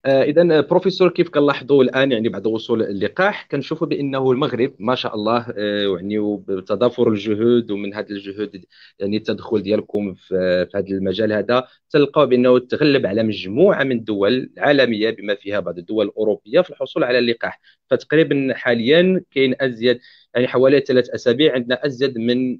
اذا بروفيسور، كيف كنلاحظوا الان يعني بعد وصول اللقاح كنشوفوا بانه المغرب ما شاء الله، يعني بتضافر الجهود ومن هذه الجهود يعني التدخل ديالكم في هذا المجال هذا، تلقاو بانه تغلب على مجموعه من الدول العالميه بما فيها بعض الدول الاوروبيه في الحصول على اللقاح. فتقريبا حاليا كاين ازيد، يعني حوالي 3 اسابيع عندنا ازيد من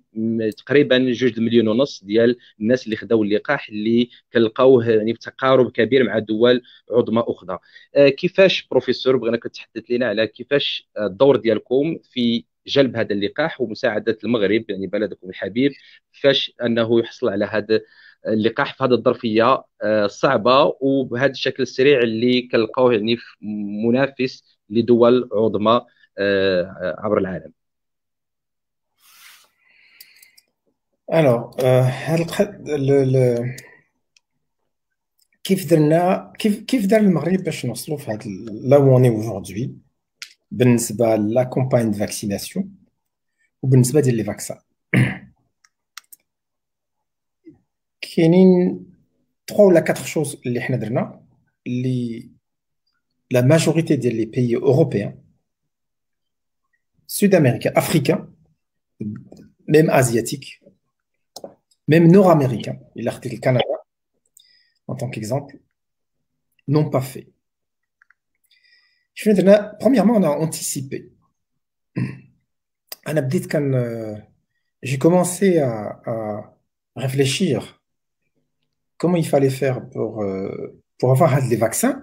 تقريبا 2.5 مليون ديال الناس اللي خداو اللقاح، اللي كنلقاوه يعني بتقارب كبير مع دول عظمى اخرى. كيفاش بروفيسور بغيناك تحدث لنا على كيفاش الدور ديالكم في جلب هذا اللقاح ومساعده المغرب يعني بلدكم الحبيب، كيفاش انه يحصل على هذا اللقاح في هذه الظرفيه الصعبه وبهذا الشكل السريع اللي كنلقاوه يعني في منافس لدول عظمى عبر العالم. Alors, كيف دار المغرب باش نوصلوا في هذا là où on est aujourd'hui بالنسبه لا كومباين دو فاكسيناسيون وبالنسبه ديال لي فاكسان. كاينين 3 ولا 4 شوز اللي حنا درنا، اللي لا ماجوريتي ديال لي بيي اوروبيان، سود امريكان، افريكان، ميم ازياتيك، ميم نور امريكان الى خديت الكندا en tant qu'exemple, n'ont pas fait. Premièrement, on a anticipé. J'ai commencé à réfléchir comment il fallait faire pour avoir les vaccins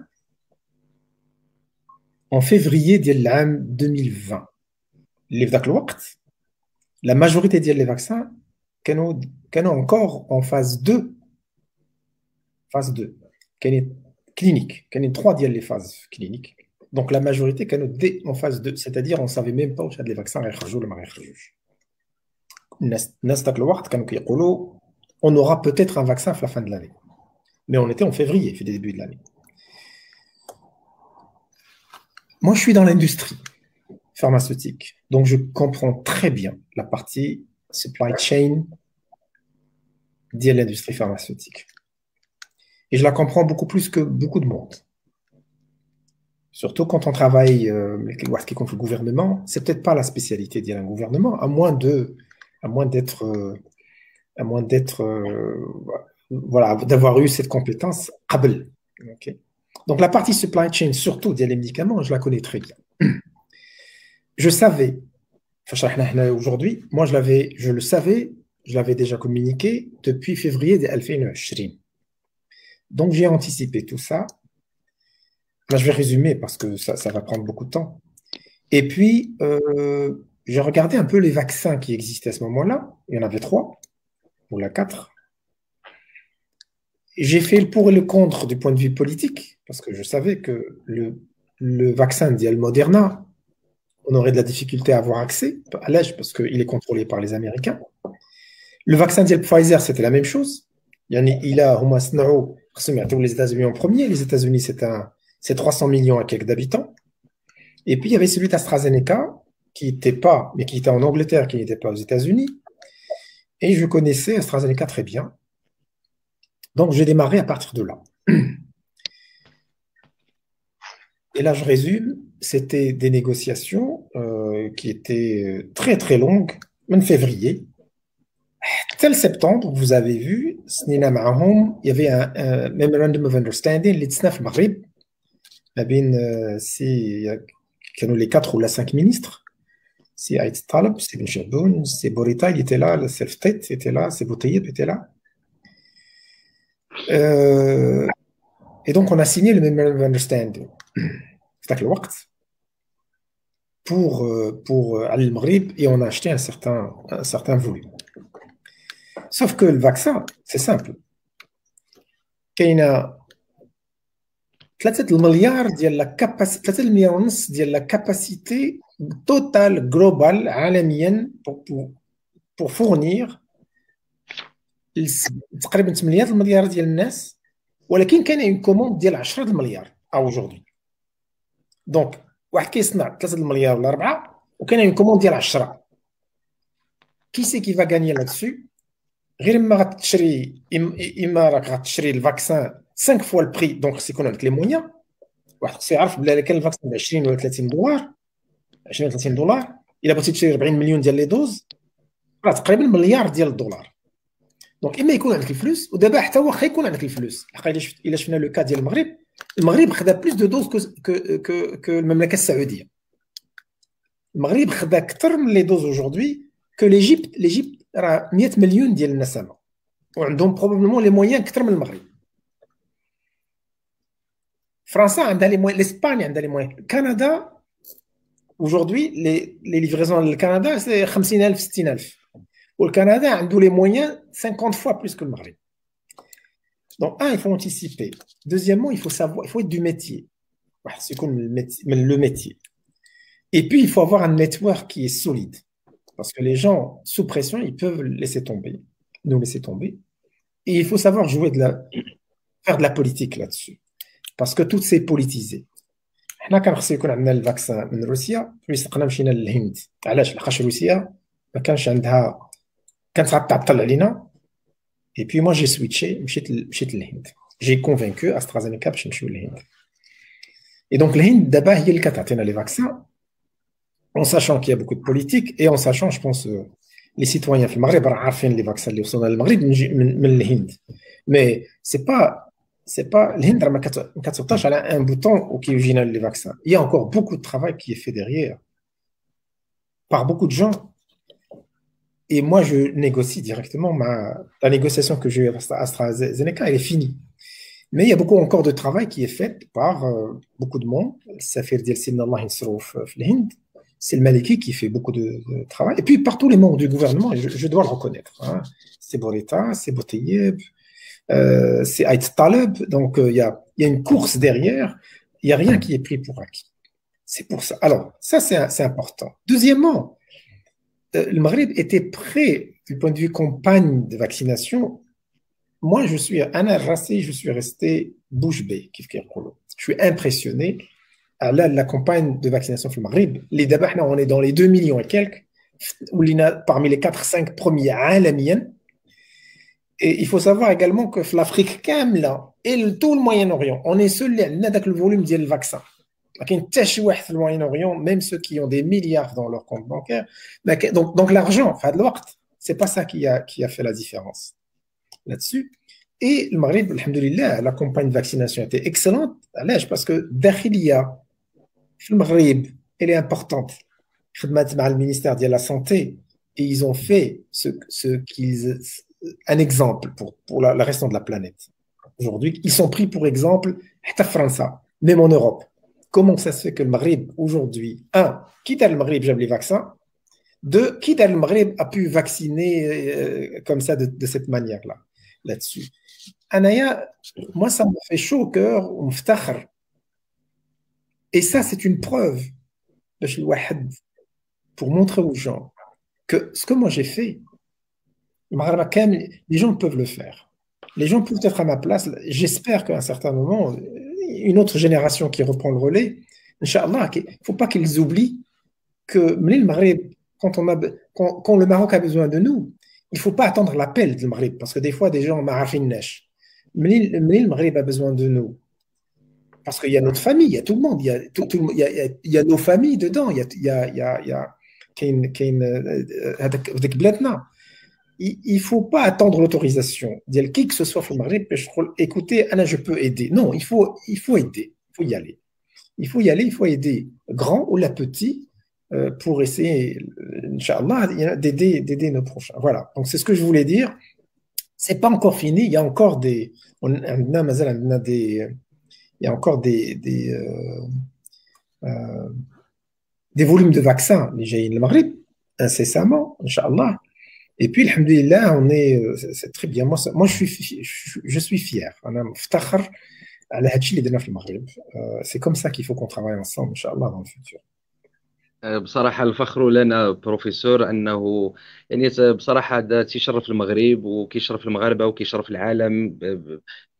en février de l'année 2020. La majorité des vaccins étaient encore en phase 2. Phase 2. Clinique. Il y a 3 des phases cliniques. Donc la majorité était en phase 2. C'est-à-dire on ne savait même pas où les vaccins allaient ou pas. On aura peut-être un vaccin à la fin de l'année. Mais on était en février, au début de l'année. Moi, je suis dans l'industrie pharmaceutique. Donc, je comprends très bien la partie supply chain de l'industrie pharmaceutique. Et je la comprends beaucoup plus que beaucoup de monde. Surtout quand on travaille avec le gouvernement, c'est peut-être pas la spécialité d'un gouvernement, à moins d'être voilà, d'avoir eu cette compétence. Okay. Donc la partie supply chain, surtout des médicaments, je la connais très bien. Je savais, aujourd'hui, moi je le savais, je l'avais déjà communiqué depuis février 2020. Donc j'ai anticipé tout ça. Là, je vais résumer parce que ça va prendre beaucoup de temps. Et puis, j'ai regardé un peu les vaccins qui existaient à ce moment-là. Il y en avait 3 ou 4. J'ai fait le pour et le contre du point de vue politique parce que je savais que le vaccin d'Al Moderna, on aurait de la difficulté à avoir accès à l'âge parce qu'il est contrôlé par les Américains. Le vaccin d'Al Pfizer, c'était la même chose. Il a les États-Unis en premier. Les États-Unis, c'est 300 millions à quelques d'habitants. Et puis, il y avait celui d'AstraZeneca qui était en Angleterre, qui n'était pas aux États-Unis. Et je connaissais AstraZeneca très bien. Donc, j'ai démarré à partir de là. Et là, je résume, c'était des négociations qui étaient très, très longues, même février. Tel septembre, vous avez vu, il y avait un Memorandum of Understanding, l'Itsnaf Maghrib, c'est les 4 ou les 5 ministres. C'est Aït Talib, c'est Ben Chaboun, c'est Bourita, il était là, le Self-Tet était là, c'est Boutayeb était là. Et donc, on a signé le Memorandum of Understanding. C'était le waqt pour aller au Maghrib et on a acheté un certain volume. Sauf que le vaccin, c'est simple. Il y a 3 milliards de la capacité, 3 milliards de la capacité totale globale عالميا pour fournir تقريبا 8 المليار ديال الناس، ولكن كان une commande ديال 10 المليار aujourd'hui. دونك واحد كيصنع 3 المليار ولا 4 وكاين une commande ديال 10. Qui c'est qui va gagner là-dessus? غير ما غتشري، اما راك غتشري الفاكسان 5 fois le prix, donc c'est qu'on a les moyens, واحد خصو يعرف بلي كان الفاكسين ب 20 ولا 30 دولار، 20 ولا 30 دولار، الا بغيتي تشري 40 مليون ديال لي دوز راه تقريبا مليار ديال الدولار. دونك اما يكون عندك الفلوس، ودابا حتى واخا يكون عندك الفلوس، الا شفنا لو كا ديال المغرب خدا بلوس دو دوز كو المملكه السعوديه. المغرب خدا اكثر من لي دوز اوجوردي كو ليجيبت راه 100 مليون ديال النسمه وعندهم بروبابلمون لي مويان اكثر من المغرب. فرنسا عندها لي مويان، اسبانيا عندها لي مويان، كندا اوجوردي لي ليفريزون للكندا سي 50000 60000 والكندا عنده لي مويان 50 fois plus que le Maghreb. Donc il faut anticiper. Deuxièmement, il faut savoir, il faut être du métier. C'est comme le métier. Et puis il faut avoir un network qui est solide. Parce que les gens sous pression, ils peuvent laisser tomber, nous laisser tomber. Et il faut savoir faire de la politique là-dessus. Parce que tout c'est politisé. حنا كان خصو يكون عندنا الفاكسان من روسيا، ويسقنا مشينا للهند. علاش؟ لحقاش روسيا ما كانش عندها، كانت غتعطل علينا. اي بي موا جي سويتشي، مشيت للهند. جي كونفينكو استرازينيكا باش نمشيو للهند. اي دونك الهند دابا هي اللي كتعطينا لي فاكسان، en sachant qu'il y a beaucoup de politique et en sachant, je pense, les citoyens في المغرب راه عارفين لي فاكسان اللي وصلنا للمغرب من الهند. مي c'est pas الهند راه ما كتوطاش على ان بوطون وكيجينا لي فاكسان. Il y a encore beaucoup de travail qui est fait derrière par beaucoup de gens. Et moi, je négocie directement. La négociation que j'ai eu avec AstraZeneca, elle est finie. Mais il y a beaucoup encore de travail qui est fait par beaucoup de monde. Safir Diel Sidna Allah Insrouf Hind, c'est le Maliki qui fait beaucoup de travail. Et puis par tous les membres du gouvernement, je dois le reconnaître. Hein. C'est Boreta, c'est Bouteyeb, c'est Aït Taleb. Donc il y a une course derrière. Il n'y a rien qui est pris pour acquis. C'est pour ça. Alors, ça, c'est important. Deuxièmement, le Maghreb était prêt du point de vue campagne de vaccination. Moi, je suis resté bouche bée. Je suis impressionné à la campagne de vaccination au Maghreb. Les Dabahna, on est dans les 2 millions et quelques, où il y a parmi les 4-5 premiers alamiens. Et il faut savoir également que l'Afrique Kamla et tout le Moyen-Orient, on est seul à le volume du vaccin. Le Moyen-Orient, même ceux qui ont des milliards dans leur compte bancaire, donc l'argent, c'est pas ça qui a fait la différence là-dessus. Et le Maghreb, alhamdoulilah, la campagne de vaccination était excellente. Parce que Dakhiliya, le Maghreb, elle est importante. Le ministère de la Santé, et ils ont fait un exemple pour le restant de la planète. Aujourd'hui, ils sont pris pour exemple, France, même en Europe. Comment ça se fait que le Maghreb, aujourd'hui, quitte à le Maghreb, j'aime les vaccins, deux, quitte à le Maghreb a pu vacciner comme ça de cette manière-là, là-dessus. Anaya, moi, ça me fait chaud au cœur, on m'ftakhr. Et ça, c'est une preuve pour montrer aux gens que ce que moi j'ai fait, les gens peuvent le faire. Les gens peuvent être à ma place. J'espère qu'à un certain moment, une autre génération qui reprend le relais, Inch'Allah, il ne faut pas qu'ils oublient que le Maghreb, quand le Maroc a besoin de nous, il ne faut pas attendre l'appel du Maghreb, parce que des fois, des gens m'arrafent neige. Mais le Maghreb a besoin de nous. Parce qu'il y a notre famille, il y a tout le monde, il y a nos familles dedans, il ne faut pas attendre l'autorisation. Qui que ce soit au Maghreb, écoutez, Anna, je peux aider. Non, il faut aider, il faut y aller. Il faut y aller, il faut aider grand ou la petit pour essayer, Inch'Allah, d'aider nos prochains. Voilà, donc c'est ce que je voulais dire. C'est pas encore fini, il y a encore il y a encore des volumes de vaccins, les jaïns le Maghreb, incessamment, Inch'Allah. Et puis, alhamdoulilah, c'est très bien. Moi, je suis fier. C'est comme ça qu'il faut qu'on travaille ensemble, Inch'Allah, dans le futur. بصراحة الفخر لنا بروفيسور أنه يعني بصراحة هذا تيشرف المغرب وكيشرف المغاربة وكيشرف العالم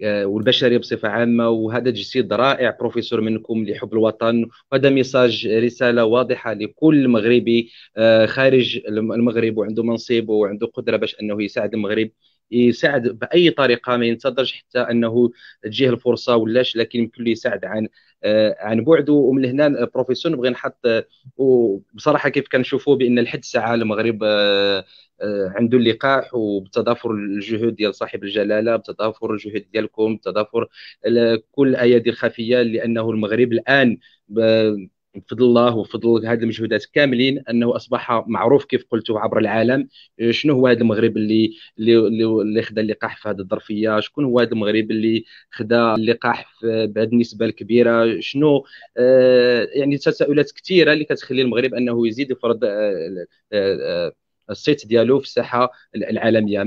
والبشرية بصفة عامة، وهذا تجسيد رائع بروفيسور منكم لحب الوطن، وهذا ميساج رسالة واضحة لكل مغربي خارج المغرب وعنده منصب وعنده قدرة باش أنه يساعد المغرب يساعد باي طريقه، ما ينتظرش حتى انه تجيه الفرصه ولاش، لكن يمكن له يساعد عن بعد. ومن هنا بروفيسور نبغي نحط وبصراحه كيف كنشوفوا بان لحد الساعه المغرب عنده اللقاح، وبتضافر الجهود ديال صاحب الجلاله، بتضافر الجهود ديالكم، بتضافر كل الايادي الخفيه، لانه المغرب الان بفضل الله وفضل هذه المجهودات كاملين انه اصبح معروف كيف قلت عبر العالم. شنو هو هذا المغرب اللي خدا اللقاح في هذه الظرفيه؟ شكون هو هذا المغرب اللي خدا اللقاح بهذه النسبه الكبيره؟ شنو يعني تساؤلات كثيره اللي كتخلي المغرب انه يزيد يفرض الصيت ديالو في الساحه العالميه.